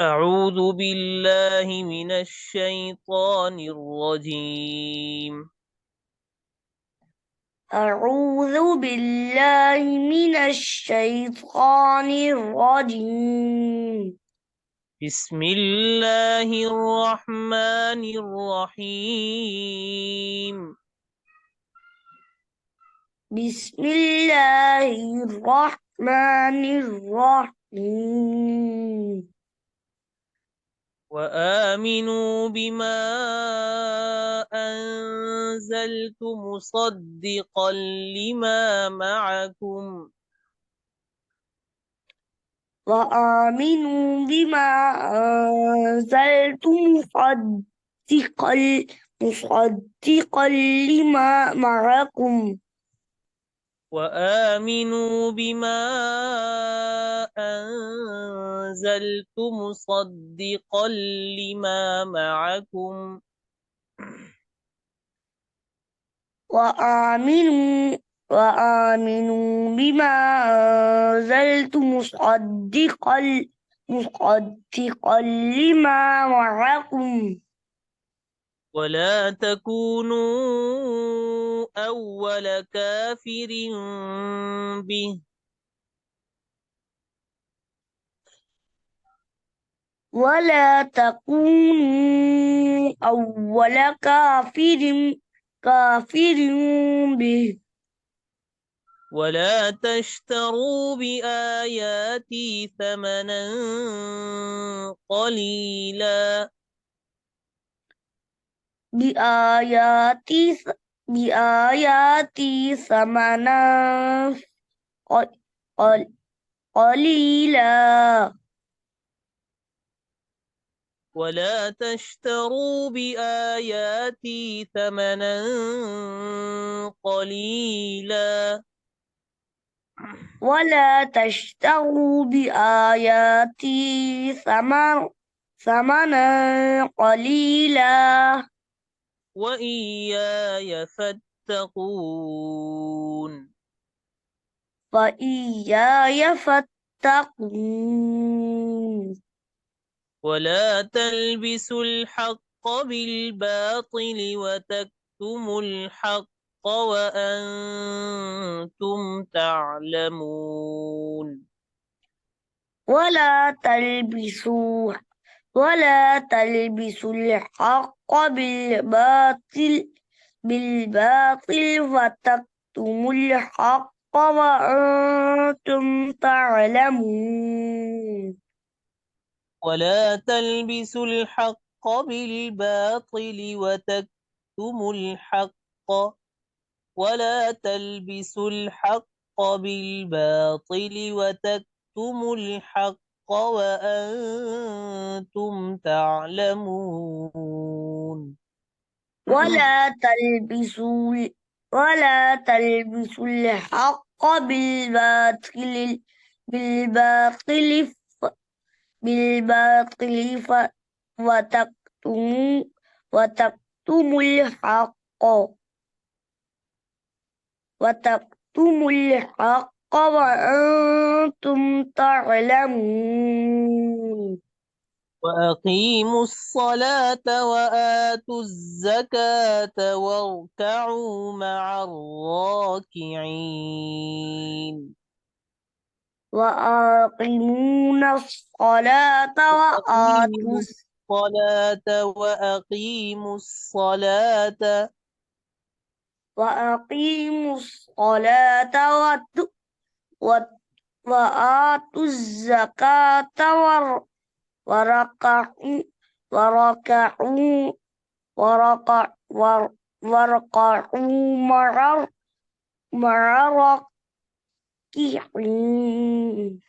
أعوذ بالله من الشيطان الرجيم. أعوذ بالله من الشيطان الرجيم. بسم الله الرحمن الرحيم. بسم الله الرحمن الرحيم. وآمنوا بما أنزلت مصدقا لما معكم وآمنوا بما أنزلت مصدقا لما معكم. وآمنوا بما أنزلت مصدقا لما معكم وآمنوا وآمنوا بما أنزلت مصدقا لما معكم. ولا تكونوا أول كافر به ولا تكونوا أول كافر به. ولا تشتروا بآياتي ثمنا قليلا بآياتي بآياتي ثمنا قل- قل- قليلا. ولا تشتروا بآياتي ثمنا قليلا ولا تشتروا بآياتي ثمنا قليلا. وإياي فاتقون. فإياي فاتقون. ولا تلبسوا الحق بالباطل وتكتموا الحق وأنتم تعلمون. ولا تلبسوا ولا تلبسوا الحق بالباطل وتكتموا الحق وأنتم تعلمون. ولا تلبسوا الحق بالباطل وتكتموا الحق ولا تلبسوا الحق بالباطل وتكتموا الحق وأنتم تعلمون. ولا تلبسوا ولا تلبسوا الحق بالباطل بالباطل وتكتموا الحق وأنتم تعلمون. وأقيموا الصلاة وآتوا الزكاة واركعوا مع الراكعين. وأقيموا الصلاة وأقيموا الصلاة وأقيموا الصلاة وأقيموا الصلاة وت- وآتوا الزكاة وركعوا وركعوا وركع واركعوا مع الراكعين.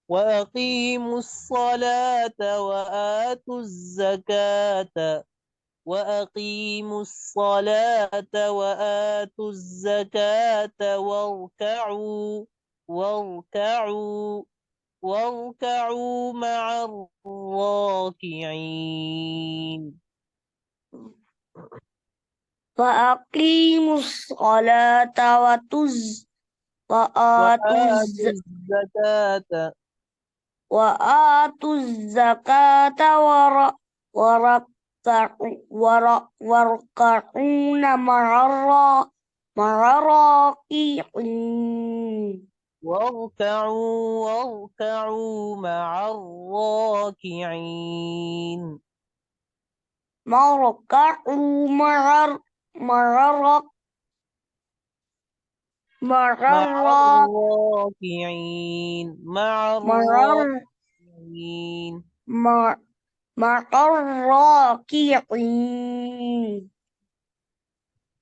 وأقيموا الصلاة وآتوا الزكاة وأقيموا الصلاة وآتوا الزكاة واركعوا واركعوا مع الراكعين. وأقيموا الصلاة وآتوا وآتوا الزكاة وآتوا الزكاة واركعون مع الراكعين واركعوا مع الراكعين واركعوا مع مع الراكعين مع الراكعين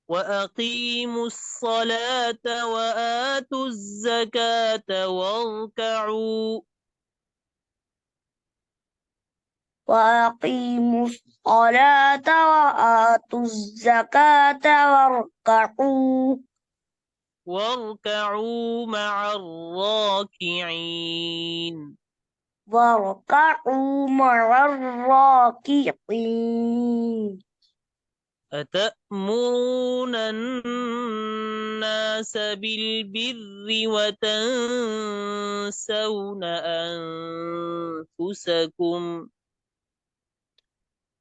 وأقيموا الصلاة وآتوا الزكاة وأقيموا الصلاة وآتوا الزكاة واركعوا مع الراكعين واركعوا مع الراكعين أتأمرون الناس بالبر وتنسون أنفسكم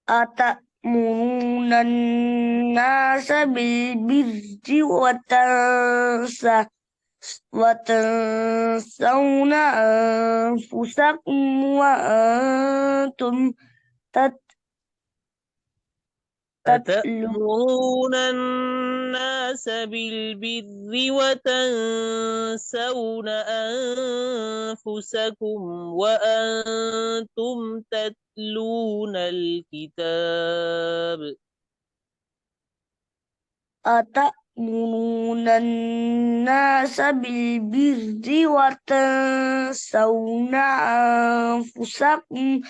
أتأمرون الناس بالبر وتنسون أنفسكم وأنتم تتلون أتأمرون الناس بالبر وتنسون أنفسكم وأنتم تتلون الكتاب أتأمرون الناس بالبر وتنسون أنفسكم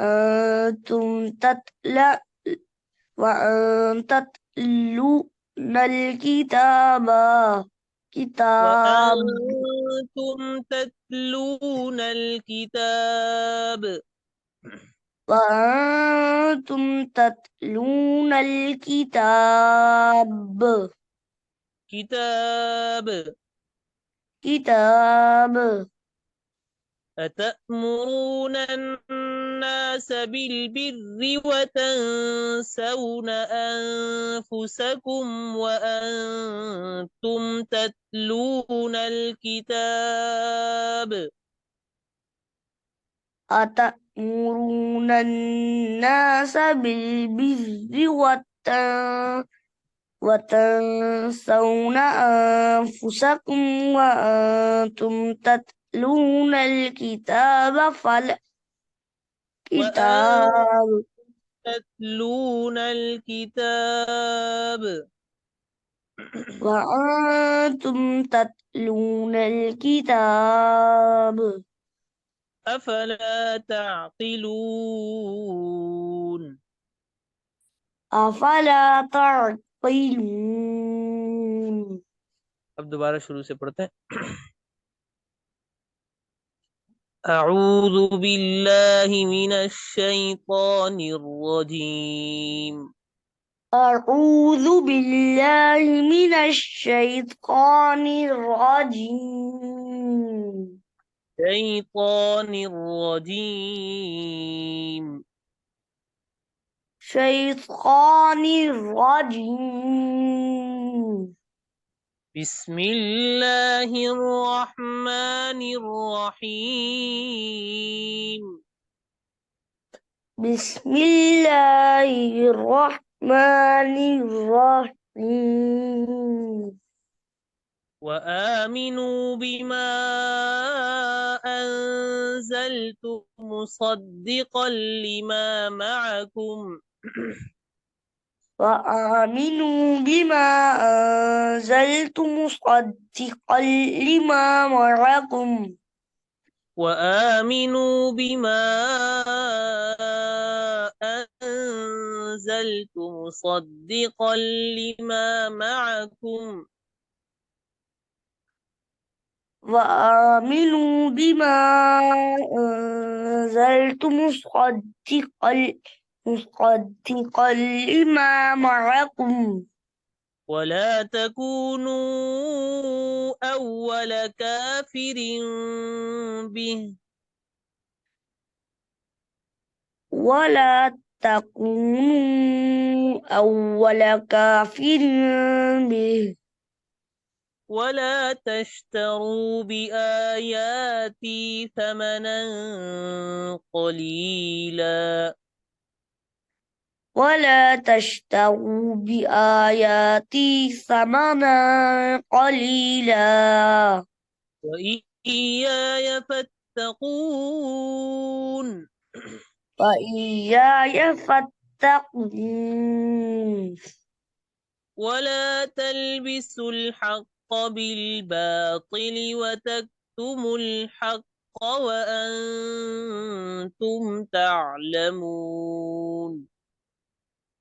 أنتم تتلون كتاب وأنتم تتلون الكتاب وأنتم تتلون الكتاب كتاب كتاب أتأمرون الناس بالبر وتنسون أنفسكم وأنتم تتلون الكتاب أتأمرون الناس بالبر وتنسون أنفسكم وأنتم تتلون الكتاب وأنتم كتاب تتلون الكتاب وأنتم تتلون الكتاب أفلا تعقلون أفلا تعقلون अब दोबारा शुरू से पढ़ते हैं أعوذ بالله من الشيطان الرجيم أعوذ بالله من الشيطان الرجيم الشيطان الرجيم شيطان الرجيم بسم الله الرحمن الرحيم بسم الله الرحمن الرحيم وآمنوا بما أنزلت مصدقا لما معكم وآمنوا بما أنزلت مصدقا لما معكم وآمنوا بما أنزلت مصدقا لما معكم وآمنوا بما أنزلت مصدقا لما معكم ولا تكونوا أول كافر به ولا تكونوا أول كافر به ولا تشتروا بآياتي ثمنا قليلا ولا تشتروا بآياتي ثمنا قليلا وإياي فاتقون فإياي فاتقون ولا تلبسوا الحق بالباطل وتكتموا الحق وأنتم تعلمون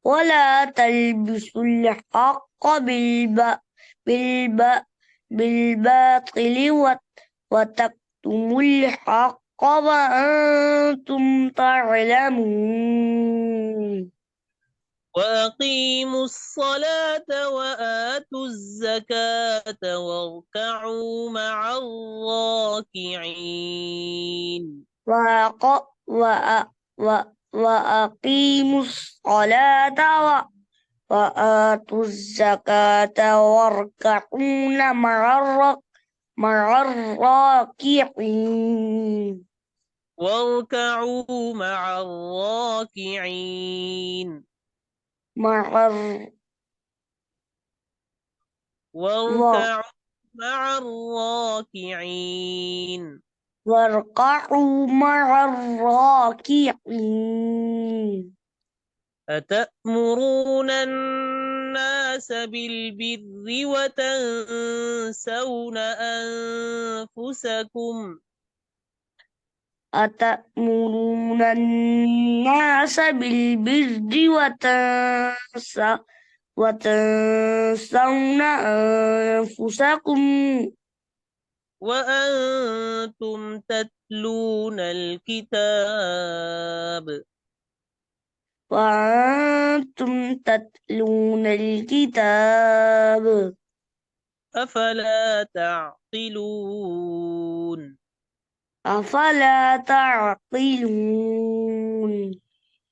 ولا تلبسوا الحق بالب... بالباطل وتكتموا الحق وأنتم تعلمون وأقيموا الصلاة وآتوا الزكاة واركعوا مع الراكعين وأق... وأ... و... وأقيموا الصلاة وآتوا الزكاة واركعوا مع الراكعين واركعوا مع الراكعين مع الر... واركعوا مع الراكعين واركعوا مع الراكعين أتأمرون الناس بالبر وتنسون أنفسكم أتأمرون الناس بالبر وتنسون أنفسكم وأنتم تتلون الكتاب وأنتم تتلون الكتاب أفلا تعقلون أفلا تعقلون